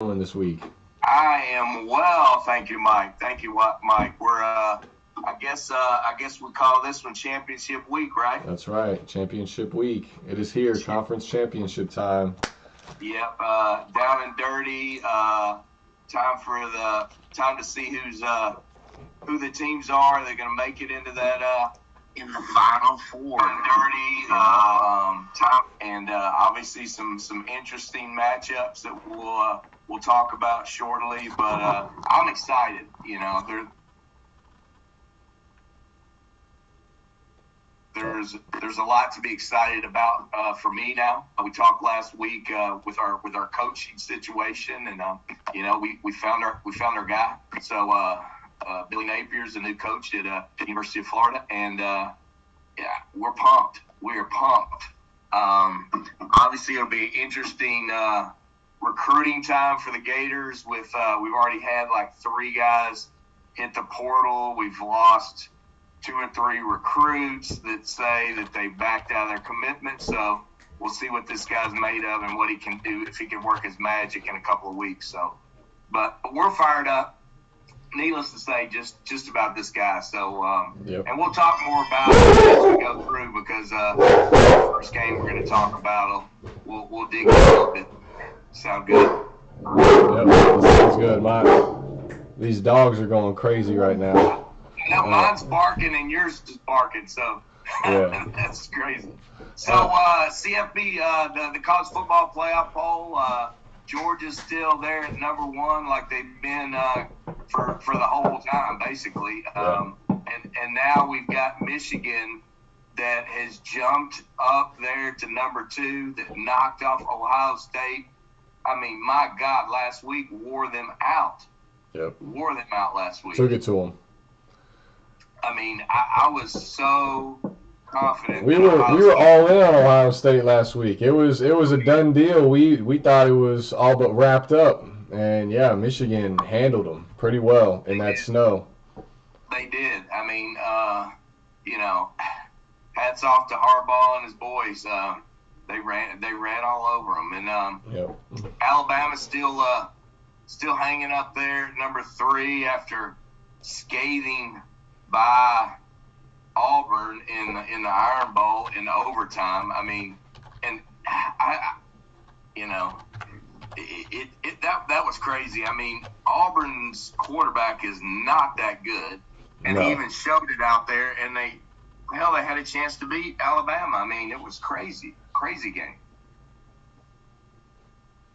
doing this week? I am well, thank you, Mike. Thank you, Mike. We're I guess we call this one Championship Week, right? That's right, Championship Week. It is here, conference championship time. Yep, down and dirty. Time to see who the teams are. They're going to make it into that in the Final Four. And dirty. Time and obviously some interesting matchups that we'll talk about shortly. But I'm excited. You know, there's a lot to be excited about for me now. We talked last week with our coaching situation, and we found our guy. So Billy Napier's the new coach at the University of Florida, and we're pumped. We are pumped. Obviously, it'll be interesting recruiting time for the Gators. We've already had like 3 guys hit the portal. We've lost 2 or 3 recruits that say that they backed out of their commitment. So we'll see what this guy's made of and what he can do, if he can work his magic in a couple of weeks. So, but we're fired up. Needless to say, just about this guy. So, And we'll talk more about it as we go through, because the first game we're going to talk about, we'll dig in a little bit. Sound good? Yep, sounds good. These dogs are going crazy right now. No, mine's barking and yours is barking, so that's crazy. So CFB, the college football playoff poll, Georgia's still there at number 1, like they've been for the whole time, basically. And now we've got Michigan that has jumped up there to number 2, that knocked off Ohio State. I mean, my God, last week wore them out. Yep. Wore them out last week. Took it to them. I mean, I was so confident. We were all in on Ohio State last week. It was a done deal. We thought it was all but wrapped up, and Michigan handled them pretty well in that snow. They did. I mean, hats off to Harbaugh and his boys. They ran all over them, and Alabama's still hanging up there at number 3 after scathing by Auburn in the Iron Bowl in overtime. I mean, and that was crazy. I mean, Auburn's quarterback is not that good, and he even showed it out there. And they had a chance to beat Alabama. I mean, it was crazy game.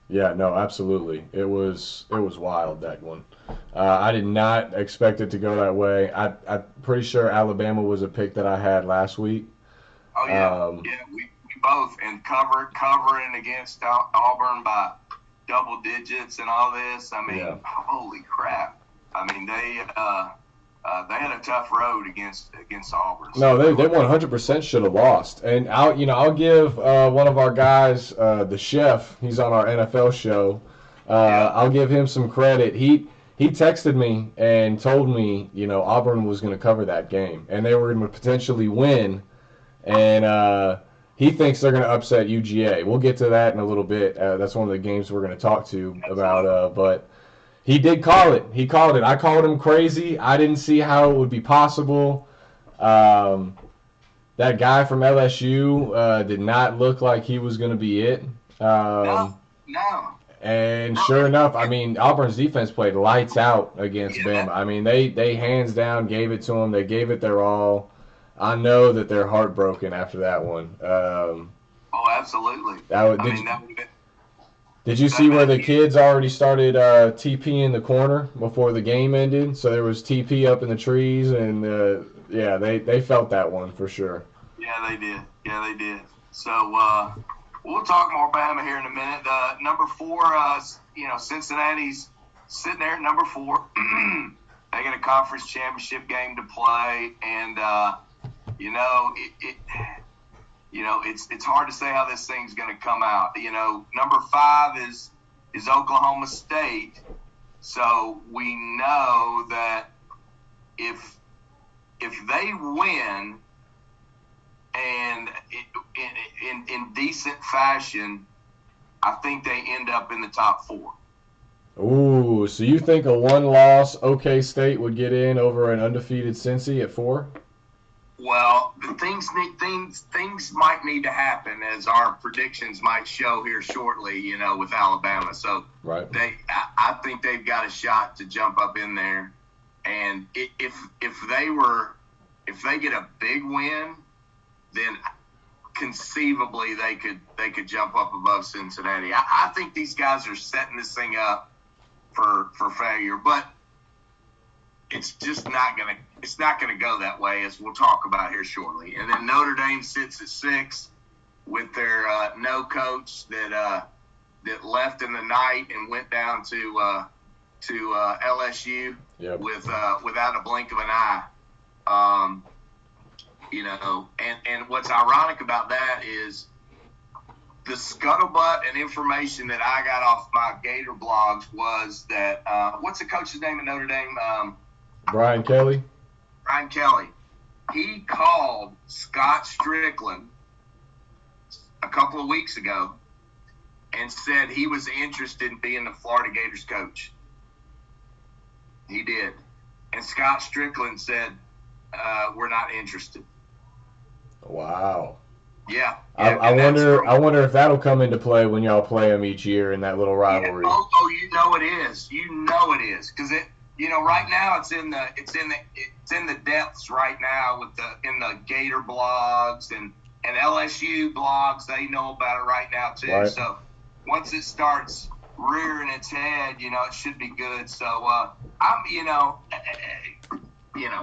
Yeah, no, absolutely. It was wild, that one. I did not expect it to go that way. I'm pretty sure Alabama was a pick that I had last week. Oh, yeah. We both. And covering against Auburn by double digits and all this. I mean, holy crap. I mean, they had a tough road against Auburn. No, they 100% should have lost. And I'll give one of our guys, the chef. He's on our NFL show. I'll give him some credit. He texted me and told me, Auburn was going to cover that game and they were going to potentially win. And he thinks they're going to upset UGA. We'll get to that in a little bit. That's one of the games we're going to talk to about. But he did call it. He called it. I called him crazy. I didn't see how it would be possible. That guy from LSU did not look like he was going to be it. No. And sure enough, I mean, Auburn's defense played lights out against Bama. I mean, they hands down gave it to them. They gave it their all. I know that they're heartbroken after that one. Absolutely. Did you see where the kids already started TP in the corner before the game ended? So there was TP up in the trees, and they felt that one for sure. Yeah, they did. So we'll talk more about Bama here in a minute. Number 4, Cincinnati's sitting there at number 4. They got a conference championship game to play, and it's hard to say how this thing's going to come out. Number 5 is Oklahoma State, so we know that if they win and in decent fashion, I think they end up in the top 4. Ooh, so you think a one-loss OK State would get in over an undefeated Cincy at 4? Well, the things might need to happen, as our predictions might show here shortly. With Alabama, so Right. I think they've got a shot to jump up in there. And if they get a big win, then conceivably they could jump up above Cincinnati. I think these guys are setting this thing up for failure, but it's just not gonna go that way, as we'll talk about here shortly. And then Notre Dame sits at 6 with their no coach that left in the night and went down to LSU. Yep. Without a blink of an eye. And what's ironic about that is the scuttlebutt and information that I got off my Gator blogs was that what's the coach's name in Notre Dame? Brian Kelly. Brian Kelly. He called Scott Strickland a couple of weeks ago and said he was interested in being the Florida Gators coach. He did. And Scott Strickland said, we're not interested. Wow. Yeah. I wonder if that'll come into play when y'all play them each year in that little rivalry. Yeah. Oh, you know it is. Because right now it's in the depths right now in the Gator blogs and LSU blogs. They know about it right now too. Right. So once it starts rearing its head, it should be good. So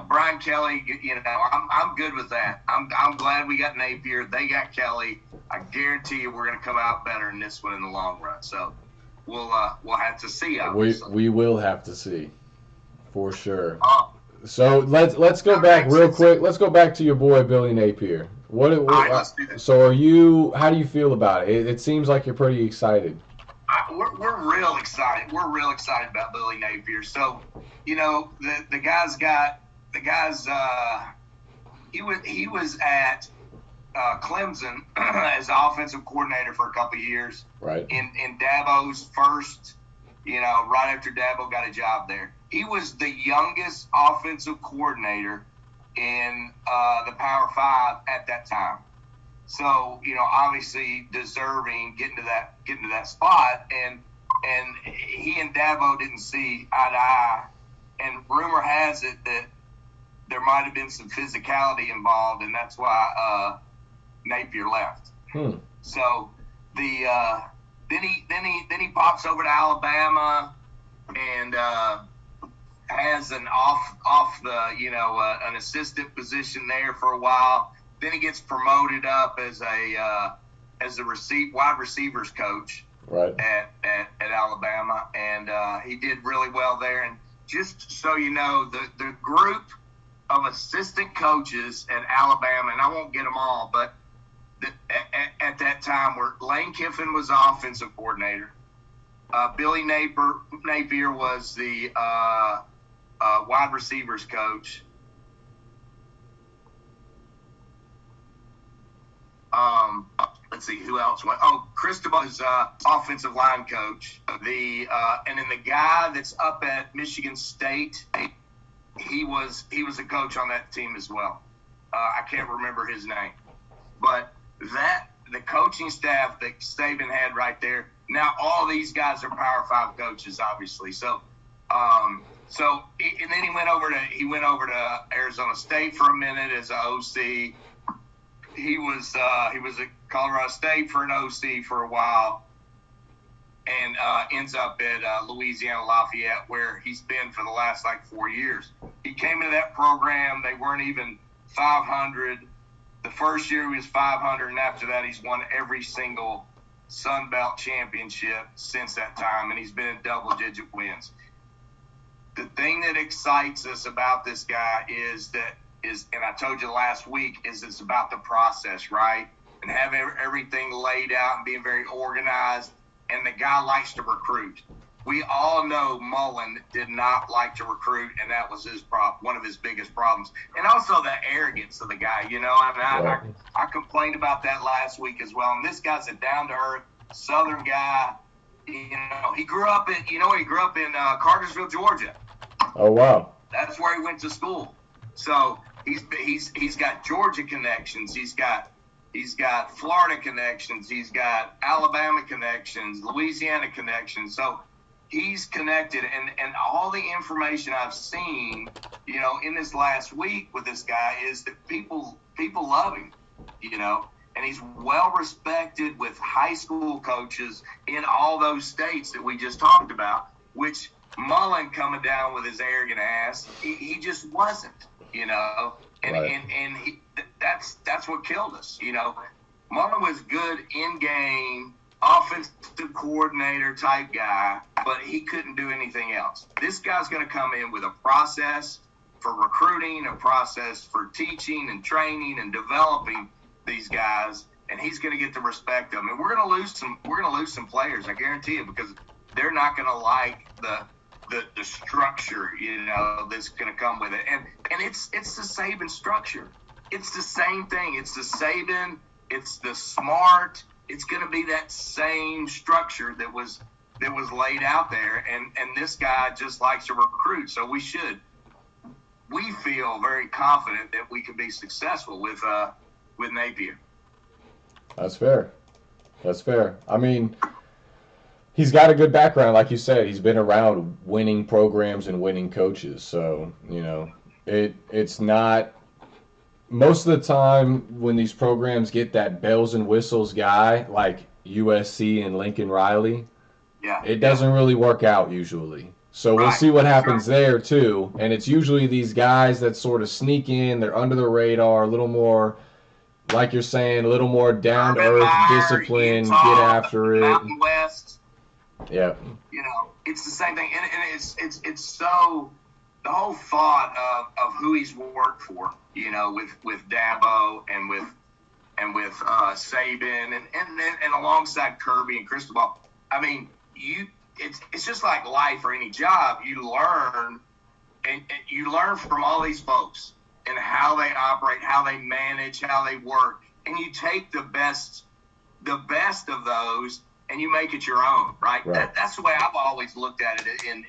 Brian Kelly, I'm good with that. I'm glad we got Napier. They got Kelly. I guarantee you we're going to come out better in this one in the long run. So we'll have to see. Obviously. We will have to see, for sure. So let's go back real quick. Let's go back to your boy Billy Napier. All right, let's do that. So how do you feel about it? It seems like you're pretty excited. We're real excited. We're real excited about Billy Napier. So, the guy's he was at Clemson as offensive coordinator for a couple of years. Right. In Dabo's first, right after Dabo got a job there. He was the youngest offensive coordinator in the Power 5 at that time. So, obviously deserving getting to that spot, and he and Dabo didn't see eye to eye, and rumor has it that there might have been some physicality involved, and that's why Napier left. So then he pops over to Alabama and has an an assistant position there for a while. Then he gets promoted up as a wide receivers coach, right, at Alabama, and he did really well there. And just so you know, the group of assistant coaches at Alabama, and I won't get them all, but at that time, where Lane Kiffin was the offensive coordinator, Billy Napier was the wide receivers coach. Let's see who else went. Oh, Cristobal is offensive line coach. And then the guy that's up at Michigan State, he was a coach on that team as well. I can't remember his name, but the coaching staff that Saban had right there. Now all these guys are Power 5 coaches, obviously. So and then he went over to Arizona State for a minute as an OC. He was at Colorado State for an OC for a while, and ends up at Louisiana Lafayette, where he's been for the last 4 years. He came into that program. They weren't even 500. The first year he was 500, and after that he's won every single Sun Belt championship since that time, and he's been in double-digit wins. The thing that excites us about this guy is, and I told you last week, is it's about the process, right? And having everything laid out and being very organized. And the guy likes to recruit. We all know Mullen did not like to recruit, and that was one of his biggest problems. And also the arrogance of the guy, I complained about that last week as well. And this guy's a down-to-earth Southern guy, he grew up in Cartersville, Georgia. Oh, wow. That's where he went to school. So he's got Georgia connections. He's got Florida connections. He's got Alabama connections, Louisiana connections. So he's connected, and all the information I've seen, in this last week with this guy is that people love him, and he's well respected with high school coaches in all those states that we just talked about, which Mullen coming down with his arrogant ass, he just wasn't, and Right. that's what killed us, Mullen was good in game, offensive coordinator type guy, but he couldn't do anything else. This guy's going to come in with a process for recruiting, a process for teaching and training and developing these guys, and he's going to get the respect of them. And we're going to lose some players, I guarantee you, because they're not going to like the structure, that's going to come with it. And it's the Saban structure. It's the same thing. It's the Saban. It's the smart. It's going to be that same structure that was laid out there. And this guy just likes to recruit. So we feel very confident that we can be successful with Napier. That's fair. That's fair. I mean, he's got a good background, like you said. He's been around winning programs and winning coaches. So, it's not most of the time when these programs get that bells and whistles guy like USC and Lincoln Riley, it doesn't really work out usually. So we'll see what happens there too. And it's usually these guys that sort of sneak in, they're under the radar, a little more, like you're saying, a little more down to earth, discipline, get after it. Mountain West. Yeah. It's the same thing, and it's so the whole thought of who he's worked for, with Dabo and with Saban and alongside Kirby and Cristobal. I mean, it's just like life or any job. You learn and you learn from all these folks and how they operate, how they manage, how they work, and you take the best of those and you make it your own, right? That's the way I've always looked at it in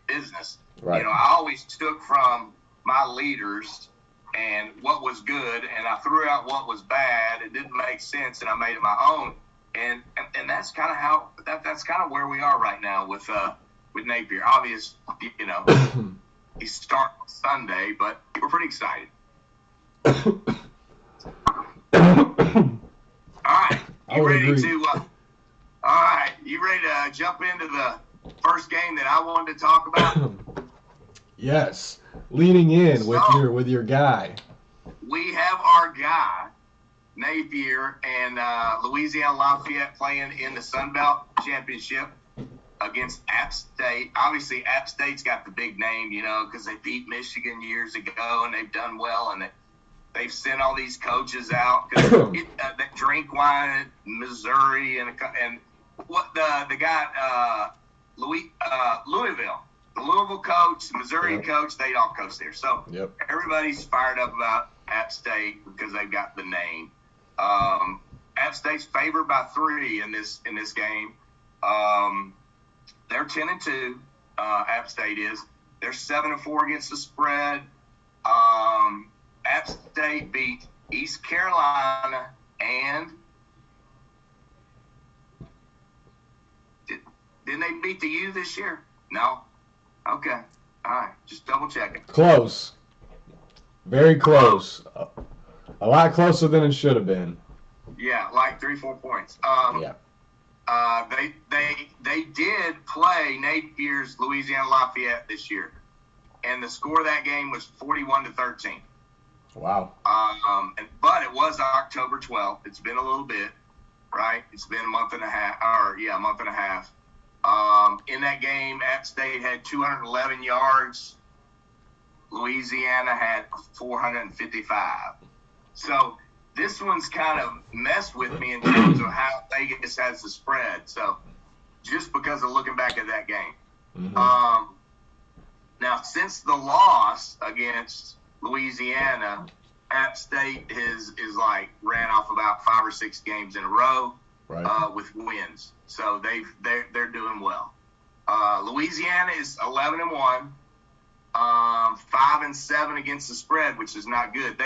business. Right. I always took from my leaders and what was good, and I threw out what was bad. It didn't make sense, and I made it my own. And that's kind of how that's kind of where we are right now with Napier. Obviously, he's starting Sunday, but we're pretty excited. All right, you ready to jump into the first game that I wanted to talk about? Yes, leaning in with your guy. We have our guy Napier and Louisiana Lafayette playing in the Sun Belt Championship against App State. Obviously, App State's got the big name, because they beat Michigan years ago and they've done well, and they've sent all these coaches out. That drink wine at Missouri and what the guy Louisville, the Louisville coach, the Missouri coach, they all coach there. So everybody's fired up about App State because they've got the name. App State's favored by 3 in this game. They're 10-2. App State is. They're 7-4 against the spread. App State beat East Carolina and didn't they beat the U this year? No. Okay. All right. Just double checking. Close. Very close. A lot closer than it should have been. Yeah, like 3-4 points. Yeah. They did play Napier's Louisiana Lafayette this year, and the score of that game was 41-13. Wow. But it was October 12th. It's been a little bit, right? It's been a month and a half. In that game, App State had 211 yards. Louisiana had 455. So this one's kind of messed with me in terms of how Vegas has the spread. So just because of looking back at that game. Mm-hmm. Now, since the loss against Louisiana, App State is like ran off about 5 or 6 games in a row. with wins. So they're doing well. Louisiana is 11-1, 5-7 against the spread, which is not good.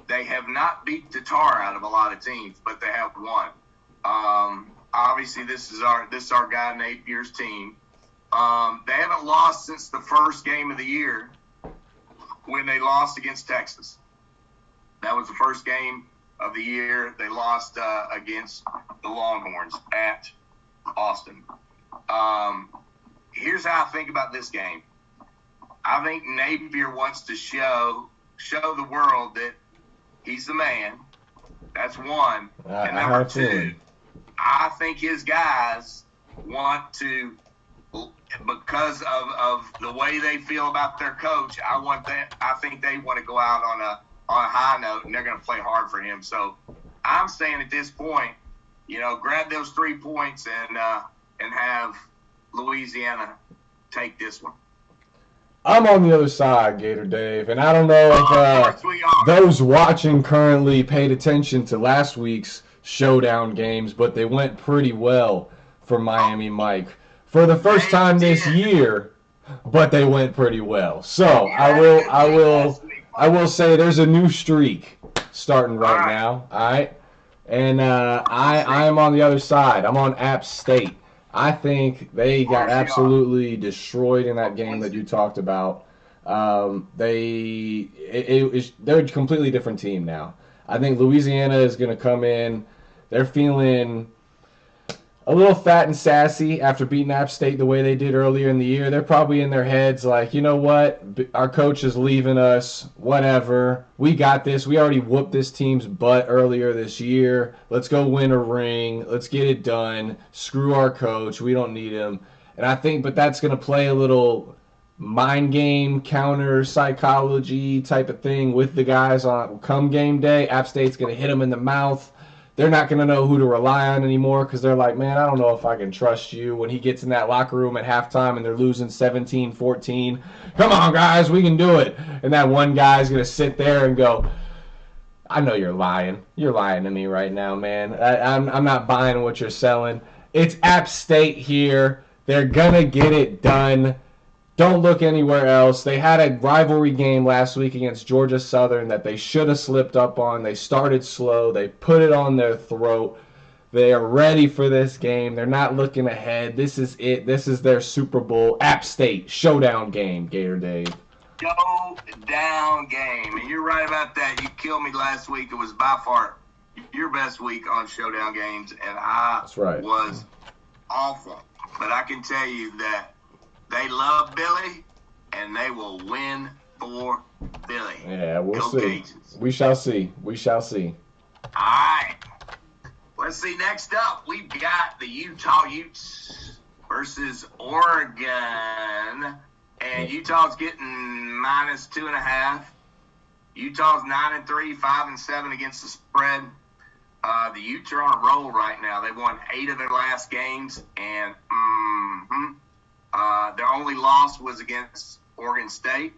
They have not beat the tar out of a lot of teams, but they have won. Obviously, this is our guy Napier's team. They haven't lost since the first game of the year when they lost against Texas. That was the first game of the year. They lost against the Longhorns at Austin. Here's how I think about this game. I think Napier wants to show the world that he's the man. That's one. And number two, I think his guys want to, because of the way they feel about their coach, I think they want to go out on a high note, and they're going to play hard for him. So I'm saying at this point, grab those 3 points and have Louisiana take this one. I'm on the other side, Gator Dave, and I don't know if those watching currently paid attention to last week's showdown games, but they went pretty well for Miami Mike for the first time this year, but they went pretty well. So I will say there's a new streak starting right now. All right, and I am on the other side. I'm on App State. I think they got absolutely destroyed in that game that you talked about. They're a completely different team now. I think Louisiana is going to come in. They're feeling a little fat and sassy after beating App State the way they did earlier in the year. They're probably in their heads like, you know what? Our coach is leaving us. Whatever. We got this. We already whooped this team's butt earlier this year. Let's go win a ring. Let's get it done. Screw our coach. We don't need him. And I think, but that's going to play a little mind game, counter psychology type of thing with the guys on come game day. App State's going to hit them in the mouth. They're not going to know who to rely on anymore because they're like, man, I don't know if I can trust you. When he gets in that locker room at halftime and they're losing 17-14, come on, guys, we can do it. And that one guy's going to sit there and go, I know you're lying. You're lying to me right now, man. I'm not buying what you're selling. It's App State here. They're going to get it done. Don't look anywhere else. They had a rivalry game last week against Georgia Southern that they should have slipped up on. They started slow. They put it on their throat. They are ready for this game. They're not looking ahead. This is it. This is their Super Bowl. App State showdown game, Gator Dave. Showdown game. And you're right about that. You killed me last week. It was by far your best week on showdown games, and That's right. was awful. But I can tell you that they love Billy, and they will win for Billy. Yeah, we'll see. Cajuns. We shall see. We shall see. All right. Let's see. Next up, we've got the Utah Utes versus Oregon. And Utah's getting -2.5. Utah's 9-3, 5-7 against the spread. The Utes are on a roll right now. They've won 8 of their last games, and their only loss was against Oregon State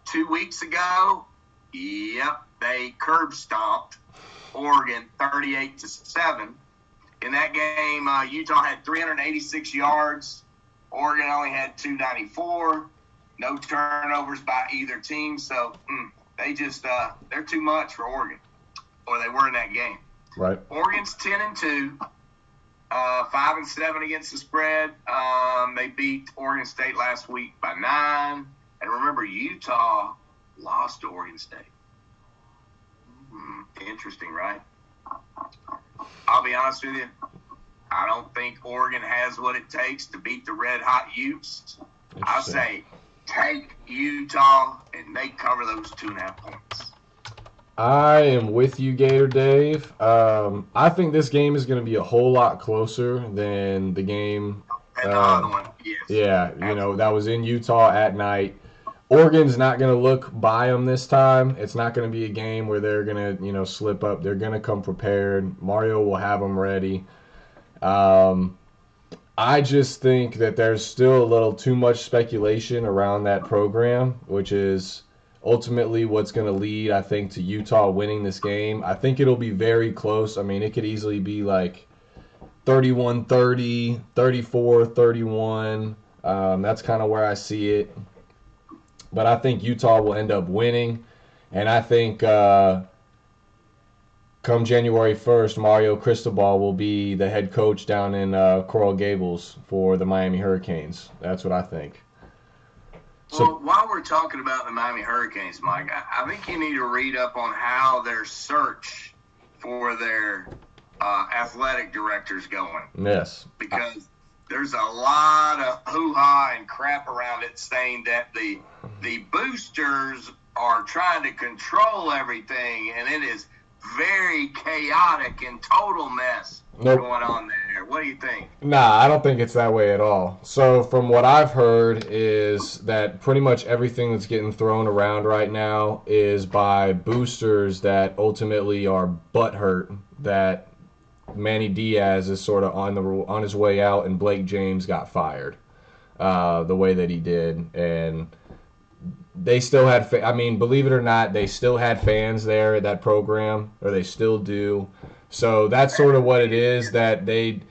2 weeks ago. Yep, they curb stomped Oregon 38-7. In that game, Utah had 386 yards. Oregon only had 294. No turnovers by either team. So they're too much for Oregon, or they were in that game. Right. Oregon's 10-2. 5-7 against the spread. They beat Oregon State last week by 9. And remember, Utah lost to Oregon State. Interesting, right? I'll be honest with you. I don't think Oregon has what it takes to beat the red-hot Utes. I say take Utah, and they cover those 2.5 points. I am with you, Gator Dave. I think this game is going to be a whole lot closer than the game. And the other one, yes. Yeah, that was in Utah at night. Oregon's not going to look by them this time. It's not going to be a game where they're going to, slip up. They're going to come prepared. Mario will have them ready. I just think that there's still a little too much speculation around that program, which is ultimately what's going to lead, I think, to Utah winning this game. I think it'll be very close. I mean, it could easily be like 31-30, 34-31. That's kind of where I see it. But I think Utah will end up winning. And I think come January 1st, Mario Cristobal will be the head coach down in Coral Gables for the Miami Hurricanes. That's what I think. Well, while we're talking about the Miami Hurricanes, Mike, I think you need to read up on how their search for their athletic director's going. Yes. Because there's a lot of hoo-ha and crap around it saying that the boosters are trying to control everything, and it is very chaotic and total mess going on there. What do you think? Nah, I don't think it's that way at all. So from what I've heard is that pretty much everything that's getting thrown around right now is by boosters that ultimately are butthurt that Manny Diaz is sort of on his way out and Blake James got fired the way that he did. And they still had, believe it or not, they still had fans there at that program, or they still do. So that's sort of what it is, that they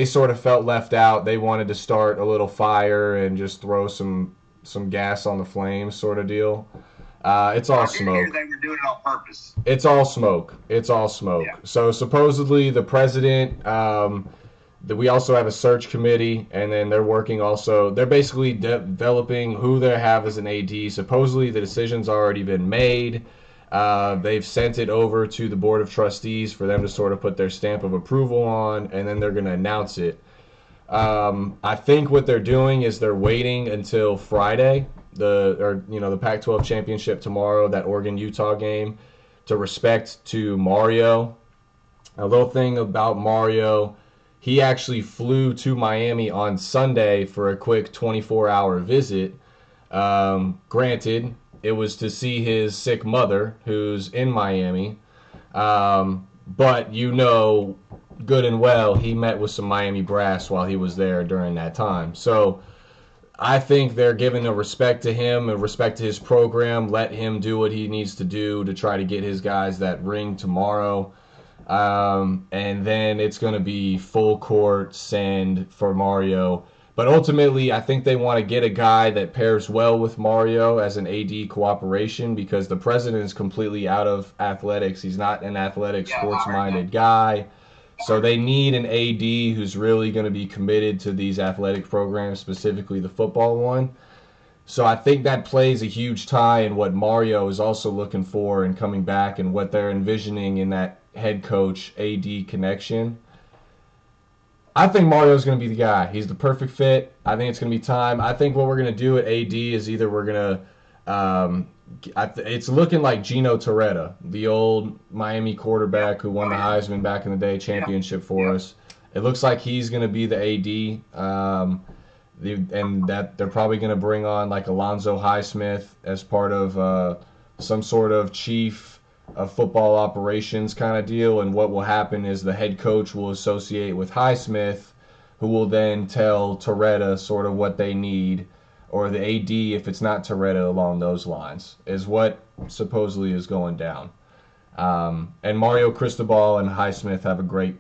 sort of felt left out. They wanted to start a little fire and just throw some gas on the flames sort of deal. It's all smoke. They were doing it on purpose. It's all smoke. It's all smoke. Yeah. So supposedly the president, we also have a search committee, and then they're working also. They're basically developing who they have as an AD. Supposedly the decision's already been made. They've sent it over to the Board of Trustees for them to sort of put their stamp of approval on, and then they're going to announce it. I think what they're doing is they're waiting until Friday, the Pac-12 championship tomorrow, that Oregon-Utah game, to respect to Mario. A little thing about Mario, he actually flew to Miami on Sunday for a quick 24-hour visit. Granted, it was to see his sick mother, who's in Miami. But good and well, he met with some Miami brass while he was there during that time. So I think they're giving a respect to him and respect to his program. Let him do what he needs to do to try to get his guys that ring tomorrow. And then it's going to be full court send for Mario. But ultimately, I think they want to get a guy that pairs well with Mario as an AD cooperation, because the president is completely out of athletics. He's not an athletic, sports-minded guy. So they need an AD who's really going to be committed to these athletic programs, specifically the football one. So I think that plays a huge tie in what Mario is also looking for and coming back, and what they're envisioning in that head coach AD connection. I think Mario's going to be the guy. He's the perfect fit. I think it's going to be time. I think what we're going to do at AD is either we're going to it's looking like Gino Torretta, the old Miami quarterback who won the Heisman back in the day championship for us. It looks like he's going to be the AD, and that they're probably going to bring on like Alonzo Highsmith as part of some sort of chief of football operations kind of deal. And what will happen is the head coach will associate with Highsmith, who will then tell Torretta sort of what they need, or the AD, if it's not Torretta, along those lines, is what supposedly is going down. And Mario Cristobal and Highsmith have a great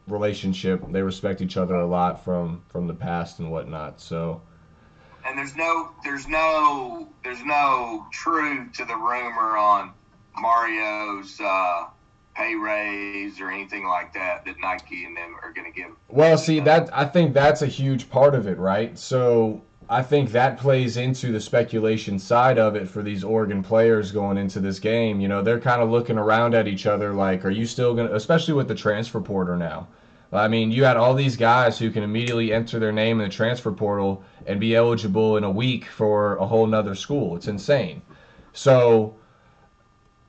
relationship. They respect each other a lot from the past and whatnot. So, and there's no truth to the rumor on Mario's pay raise or anything like that Nike and them are going to give. Well, see, I think that's a huge part of it, right? So I think that plays into the speculation side of it for these Oregon players going into this game. They're kind of looking around at each other like, are you still going to, especially with the transfer portal now. I mean, you had all these guys who can immediately enter their name in the transfer portal and be eligible in a week for a whole nother school. It's insane. So,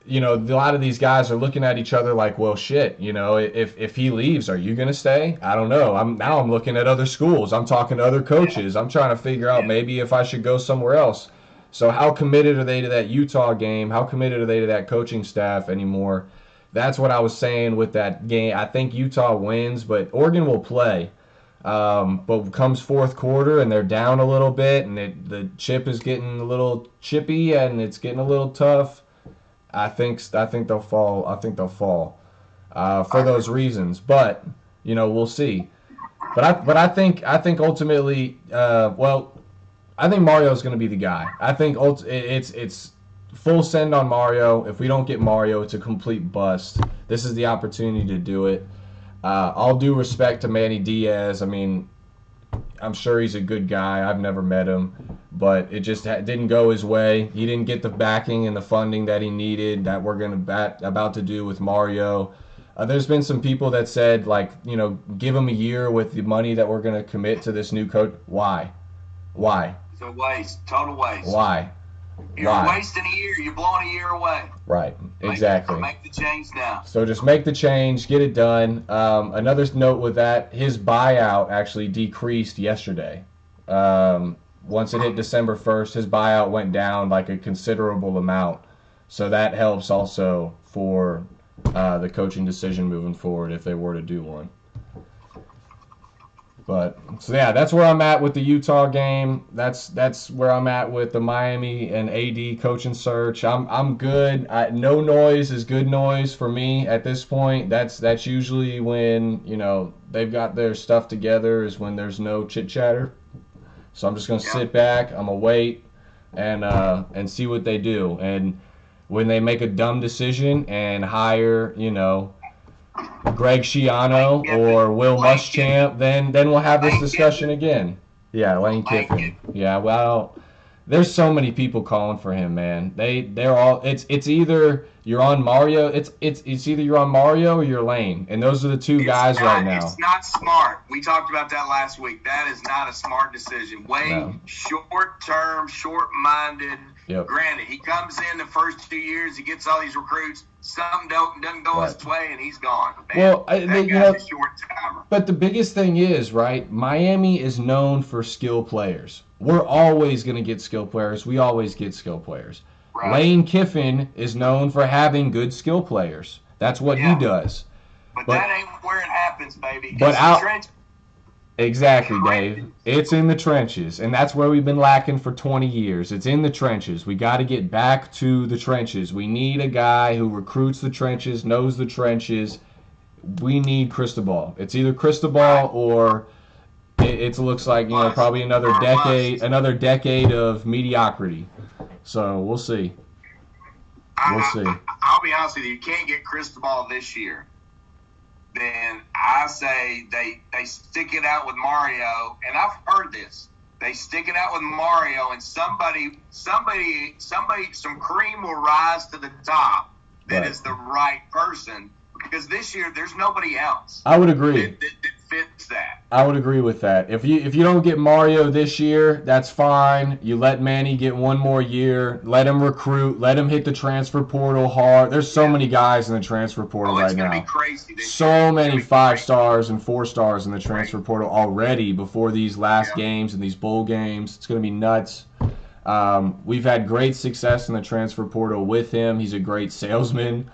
a lot of these guys are looking at each other like, well, shit, if he leaves, are you going to stay? I don't know. I'm looking at other schools. I'm talking to other coaches. I'm trying to figure out maybe if I should go somewhere else. So how committed are they to that Utah game? How committed are they to that coaching staff anymore? That's what I was saying with that game. I think Utah wins, but Oregon will play. But comes fourth quarter and they're down a little bit, and the chip is getting a little chippy and it's getting a little tough. I think they'll fall. I think they'll fall for those reasons. But we'll see. But I think ultimately, I think Mario's going to be the guy. I think it's full send on Mario. If we don't get Mario, it's a complete bust. This is the opportunity to do it. All due respect to Manny Diaz. I mean, I'm sure he's a good guy. I've never met him, but it just didn't go his way. He didn't get the backing and the funding that he needed that we're about to do with Mario. There's been some people that said, like, give him a year with the money that we're going to commit to this new coach. Why? It's a waste. Total waste. Why? You're wasting a year. You're blowing a year away. Right. Exactly. Make the change now. So just make the change. Get it done. Another note with that, his buyout actually decreased yesterday. Once it hit December 1st, his buyout went down like a considerable amount. So that helps also for the coaching decision moving forward if they were to do one. But so yeah, that's where I'm at with the Utah game. That's where I'm at with the Miami and AD coaching search. I'm good. No noise is good noise for me at this point. That's usually when they've got their stuff together is when there's no chit chatter. So I'm just gonna sit back. I'm gonna wait and see what they do. And when they make a dumb decision and hire Greg Schiano or Will Muschamp, then we'll have this discussion again. Yeah, Lane Kiffin. Yeah, well, there's so many people calling for him, man. They're all it's either you're on Mario, it's either you're on Mario or you're Lane, and those are the two guys right now. It's not smart. We talked about that last week. That is not a smart decision. Short-term, short-minded. Yep. Granted, he comes in the first 2 years, he gets all these recruits. Something doesn't go his way, and he's gone. Man, well, that guy's a short timer. But the biggest thing is, right, Miami is known for skill players. We're always going to get skill players. We always get skill players. Right. Lane Kiffin is known for having good skill players. That's what he does. But that ain't where it happens, baby. But exactly, Dave. It's in the trenches, and that's where we've been lacking for 20 years. It's in the trenches. We got to get back to the trenches. We need a guy who recruits the trenches, knows the trenches. We need Cristobal. It's either Cristobal or it looks like probably another decade of mediocrity. So we'll see. I'll be honest with you. You can't get Cristobal this year. Then I say they stick it out with Mario, and I've heard this. They stick it out with Mario, and some cream will rise to the top that is the right person. Because this year there's nobody else. I would agree. That fits that. I would agree with that. If you don't get Mario this year, that's fine. You let Manny get one more year. Let him recruit. Let him hit the transfer portal hard. There's so many guys in the transfer portal right now. It's going to be crazy. So many 5 stars and 4 stars in the transfer portal already before these last games and these bowl games. It's going to be nuts. We've had great success in the transfer portal with him. He's a great salesman.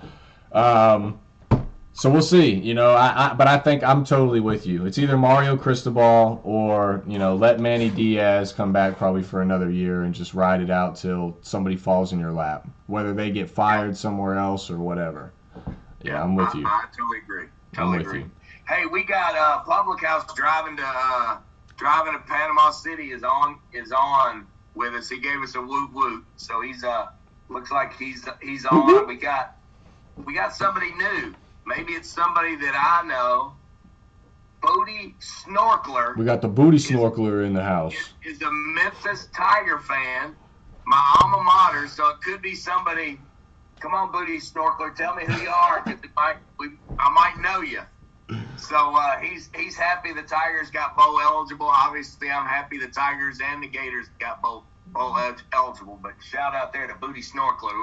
So we'll see, but I think I'm totally with you. It's either Mario Cristobal or, let Manny Diaz come back probably for another year and just ride it out till somebody falls in your lap, whether they get fired somewhere else or whatever. Yeah, I'm with you. I totally agree. Totally agree. Hey, we got Public House driving to Panama City is on with us. He gave us a woot woot, so he's looks like he's on. We got somebody new. Maybe it's somebody that I know. Booty Snorkeler. We got the Booty Snorkeler in the house. Is a Memphis Tiger fan, my alma mater, so it could be somebody. Come on, Booty Snorkeler, tell me who you are, because I might know you. So he's happy the Tigers got bowl eligible. Obviously, I'm happy the Tigers and the Gators got bowl eligible. But shout out there to Booty Snorkeler,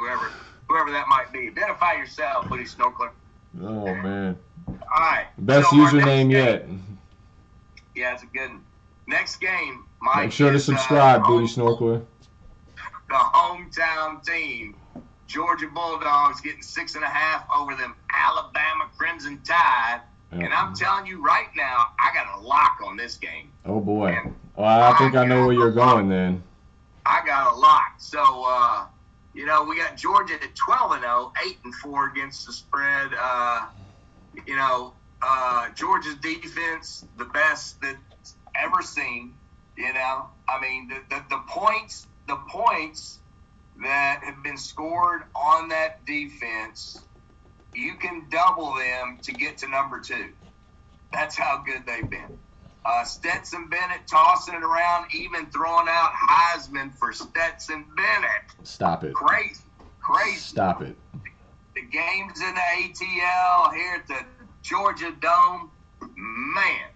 whoever that might be. Identify yourself, Booty Snorkeler. Oh, man. All right. Best username yet. Yeah, it's a good one. Next game, Mike. Make sure to subscribe, Booty Snorkeler. The hometown team, Georgia Bulldogs, getting 6.5 over them Alabama Crimson Tide. And I'm telling you right now, I got a lock on this game. Oh, boy. Well, I think I know where you're going then. I got a lock. So, we got Georgia at 12-0, 8-4 against the spread. Georgia's defense, the best that's ever seen. You know, I mean, the points that have been scored on that defense, you can double them to get to number 2. That's how good they've been. Stetson Bennett tossing it around, even throwing out Heisman for Stetson Bennett. Stop it. Crazy. Stop it. The games in the ATL here at the Georgia Dome, man,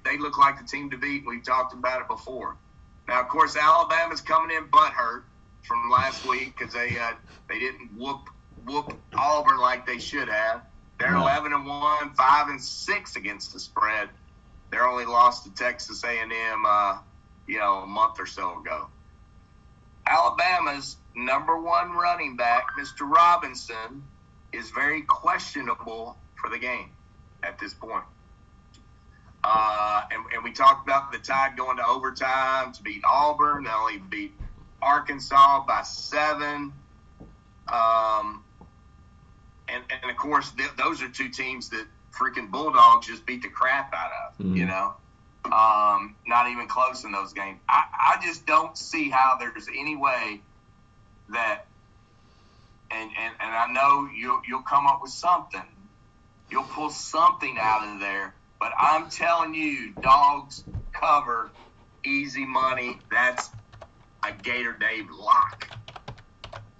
they look like the team to beat. We've talked about it before. Now, of course, Alabama's coming in butthurt from last week because they didn't whoop Auburn like they should have. They're 11-1, 5-6 against the spread. They're only lost to Texas A&M, a month or so ago. Alabama's number 1 running back, Mr. Robinson, is very questionable for the game at this point. And we talked about the Tide going to overtime to beat Auburn. They only beat Arkansas by 7. And of course, those are 2 teams that freaking Bulldogs just beat the crap out of, you know. Not even close in those games. I just don't see how there's any way that, and I know you'll come up with something. You'll pull something out of there. But I'm telling you, dogs cover, easy money. That's a Gator Dave lock.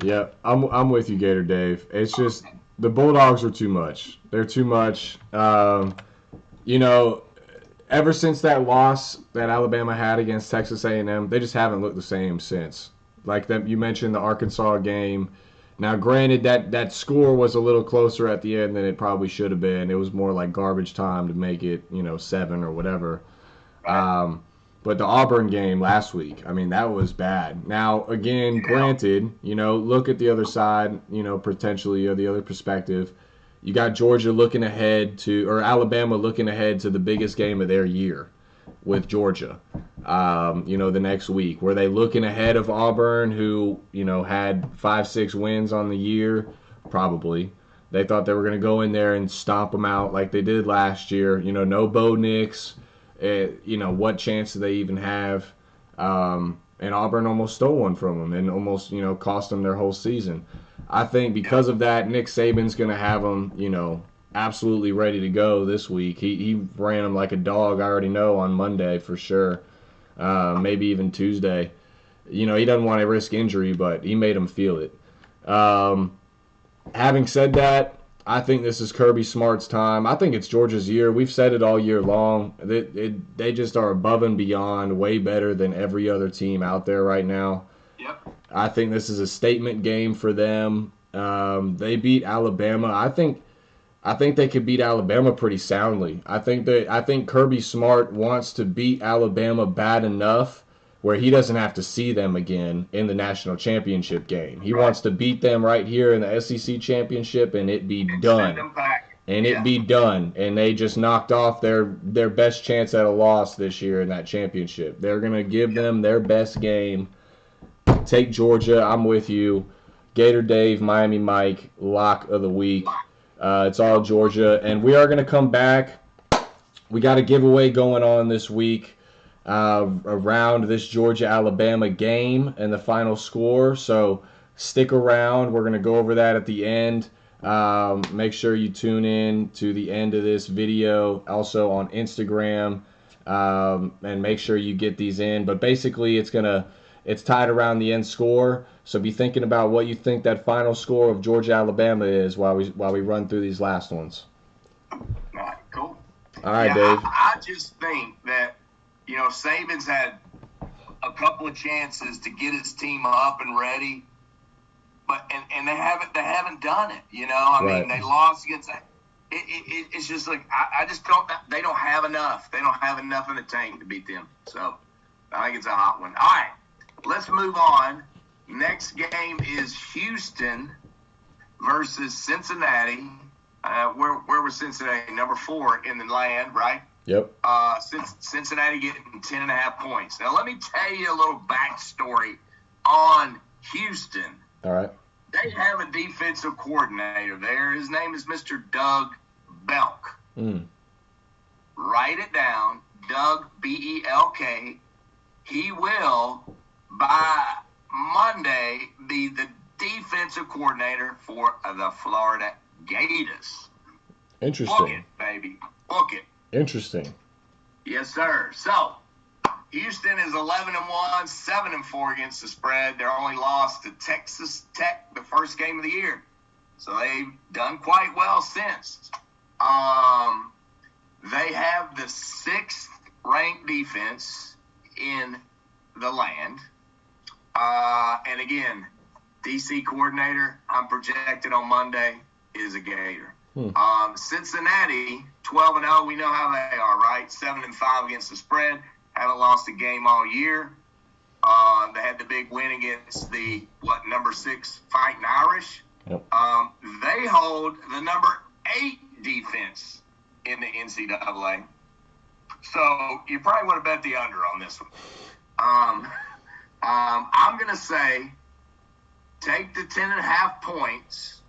Yeah, I'm with you, Gator Dave. It's just the Bulldogs are too much. They're too much. You know, ever since that loss that Alabama had against Texas A&M, they just haven't looked the same since. Like you mentioned, the Arkansas game. Now, granted, that score was a little closer at the end than it probably should have been. It was more like garbage time to make it, 7 or whatever. Right. But the Auburn game last week, I mean, that was bad. Now, again, granted, look at the other side, potentially, or the other perspective. You got Georgia looking ahead to, or Alabama looking ahead to the biggest game of their year with Georgia, the next week. Were they looking ahead of Auburn, who, had 5-6 wins on the year? Probably. They thought they were going to go in there and stomp them out like they did last year. No Bo Nix. What chance do they even have? And Auburn almost stole one from them and almost, cost them their whole season. I think because of that, Nick Saban's going to have them, absolutely ready to go this week. He ran them like a dog, I already know, on Monday for sure. Maybe even Tuesday. He doesn't want to risk injury, but he made them feel it. Having said that, I think this is Kirby Smart's time. I think it's Georgia's year. We've said it all year long. They just are above and beyond, way better than every other team out there right now. Yep. I think this is a statement game for them. They beat Alabama. I think they could beat Alabama pretty soundly. I think Kirby Smart wants to beat Alabama bad enough where he doesn't have to see them again in the national championship game. He wants to beat them right here in the SEC championship and it be done. And it be done. And they just knocked off their best chance at a loss this year in that championship. They're going to give them their best game. Take Georgia. I'm with you. Gator Dave, Miami Mike, lock of the week. It's all Georgia. And we are going to come back. We got a giveaway going on this week around this Georgia-Alabama game and the final score. So stick around. We're going to go over that at the end. Make sure you tune in to the end of this video. Also on Instagram. And make sure you get these in. But basically, it's tied around the end score. So be thinking about what you think that final score of Georgia-Alabama is while we run through these last ones. All right, cool. All right, Dave. I just think that, Saban's had a couple of chances to get his team up and ready, but and they haven't done it. I mean, they lost against that. It's just like I just don't. They don't have enough. They don't have enough in the tank to beat them. So I think it's a hot one. All right, let's move on. Next game is Houston versus Cincinnati. Where was Cincinnati? Number 4 in the land, right? Yep. Cincinnati getting 10.5 points. Now, let me tell you a little backstory on Houston. All right. They have a defensive coordinator there. His name is Mr. Doug Belk. Mm. Write it down. Doug, Belk. He will, by Monday, be the defensive coordinator for the Florida Gators. Interesting. Book it, baby. Book it. Interesting. Yes, sir. So, Houston is 11-1, 7-4 against the spread. They're only lost to Texas Tech the first game of the year. So they've done quite well since. They have the 6th ranked defense in the land. And again, DC coordinator, I'm projected on Monday, is a Gator. Cincinnati, 12-0. We know how they are, right? 7-5 against the spread. Haven't lost a game all year. They had the big win against the, number 6 Fighting Irish. Yep. They hold the number 8 defense in the NCAA. So you probably want to bet the under on this one. I'm going to say take the 10.5 points,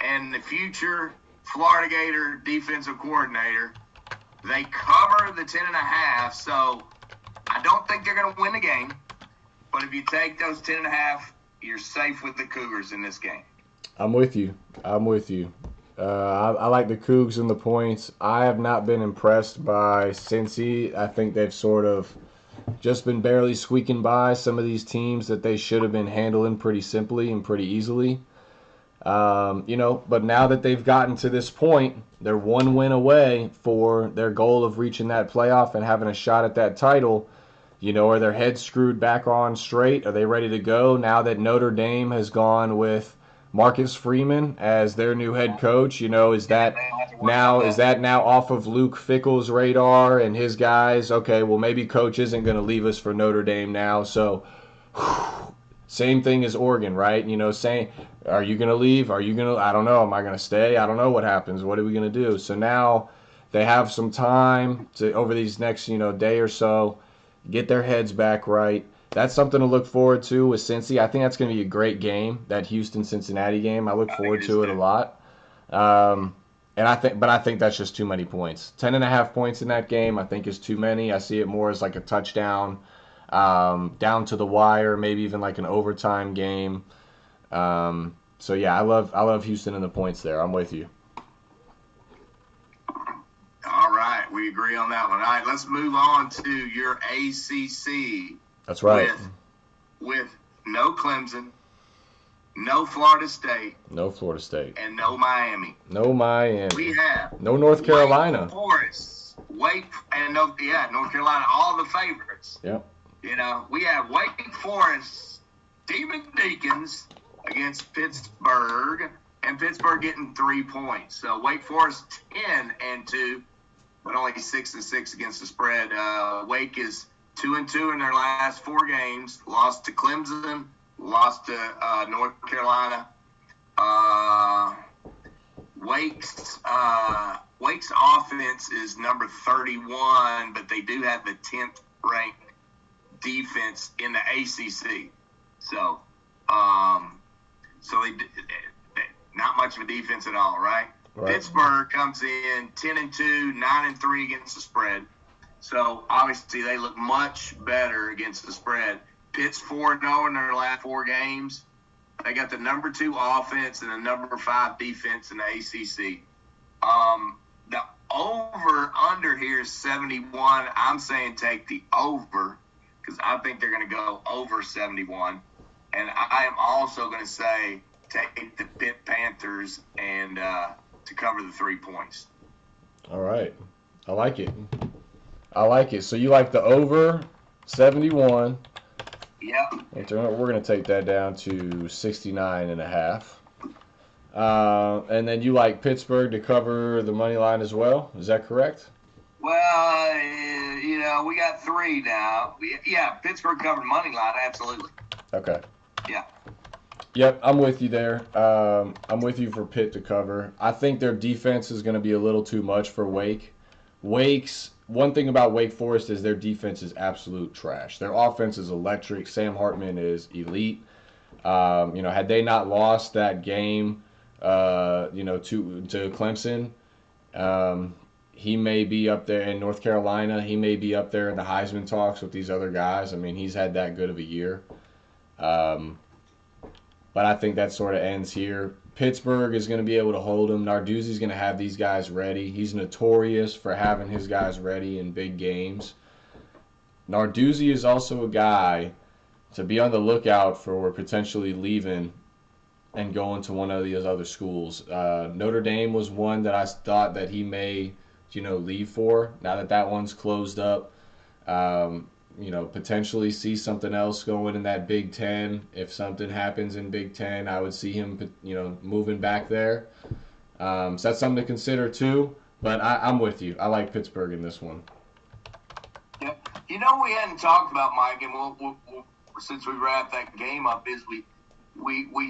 and the future Florida Gator defensive coordinator, they cover the 10.5. So I don't think they're going to win the game. But if you take those 10.5, you're safe with the Cougars in this game. I'm with you. I like the Cougs and the points. I have not been impressed by Cincy. I think they've sort of just been barely squeaking by some of these teams that they should have been handling pretty simply and pretty easily. But now that they've gotten to this point, they're one win away for their goal of reaching that playoff and having a shot at that title. Are their heads screwed back on straight? Are they ready to go now that Notre Dame has gone with Marcus Freeman as their new head coach? Is that now off of Luke Fickell's radar and his guys? Okay, well, maybe coach isn't going to leave us for Notre Dame now. So same thing as Oregon, right? Saying, are you going to leave? I don't know. Am I going to stay? I don't know what happens. What are we going to do? So now they have some time to, over these next, day or so, get their heads back right. That's something to look forward to with Cincy. I think that's going to be a great game, that Houston-Cincinnati game. I look forward to it a lot. And I think that's just too many points. 10.5 points in that game, I think, is too many. I see it more as like a touchdown, down to the wire, maybe even like an overtime game. So yeah, I love Houston and the points there. I'm with you. All right, we agree on that one. All right, let's move on to your ACC. That's right. With no Clemson, no Florida State. No Florida State. And no Miami. No Miami. We have no North Carolina. Wake Forest. North Carolina, all the favorites. Yep. We have Wake Forest, Demon Deacons against Pittsburgh, and Pittsburgh getting 3 points. So Wake Forest 10-2, but only 6-6 against the spread. Wake is 2-2 in their last 4 games. Lost to Clemson, lost to North Carolina. Wake's offense is number 31, but they do have the 10th ranked defense in the ACC. So they not much of a defense at all, right? Pittsburgh comes in 10-2, 9-3 against the spread. So obviously they look much better against the spread. Pitt's 4-0 in their last 4 games. They got the number 2 offense and the number 5 defense in the ACC. The over-under here is 71. I'm saying take the over because I think they're going to go over 71. And I am also going to say take the Pitt Panthers and to cover the 3 points. All right. I like it. So you like the over 71. Yep. We're going to take that down to 69.5. And then you like Pittsburgh to cover the money line as well. Is that correct? Well, we got 3 now. Pittsburgh covered money line, absolutely. Okay. Yeah. Yep, I'm with you there. I'm with you for Pitt to cover. I think their defense is going to be a little too much for Wake. One thing about Wake Forest is their defense is absolute trash. Their offense is electric. Sam Hartman is elite. Had they not lost that game, to Clemson, He may be up there in North Carolina. He may be up there in the Heisman talks with these other guys. I mean, he's had that good of a year. Um, but I think that sort of ends here. Pittsburgh is going to be able to hold him. Narduzzi's going to have these guys ready. He's notorious for having his guys ready in big games. Narduzzi is also a guy to be on the lookout for potentially leaving and going to one of these other schools. Notre Dame was one that I thought that he may, leave for. Now that that one's closed up, potentially see something else going in that Big Ten. If something happens in Big Ten, I would see him, moving back there. So that's something to consider too. But I'm with you. I like Pittsburgh in this one. Yeah. We hadn't talked about, Mike, and we'll since we wrapped that game up, is we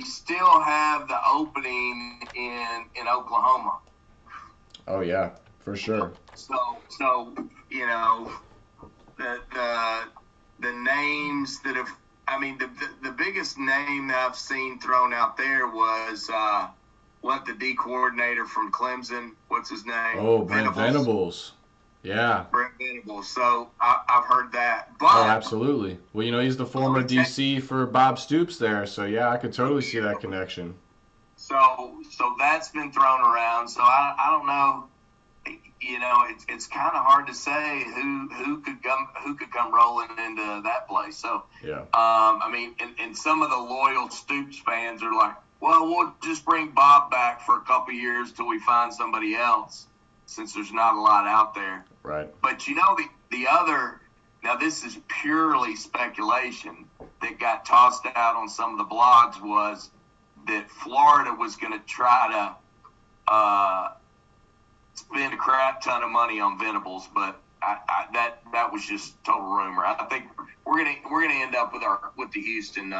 still have the opening in Oklahoma. Oh yeah, for sure. So the names that have, the biggest name that I've seen thrown out there was the D coordinator from Clemson, what's his name? Oh, Brent Venables. Yeah. Brent Venables. So I've heard that. But, oh, absolutely. Well, he's the former DC for Bob Stoops there, so yeah, I could totally see that connection. So that's been thrown around. So I don't know. It's kind of hard to say who could come rolling into that place. So yeah. And some of the loyal Stoops fans are like, well, we'll just bring Bob back for a couple years till we find somebody else, since there's not a lot out there. Right. But the other, now this is purely speculation, that got tossed out on some of the blogs was that Florida was going to try to spend a crap ton of money on Venables, but that was just total rumor. I think we're gonna end up with the Houston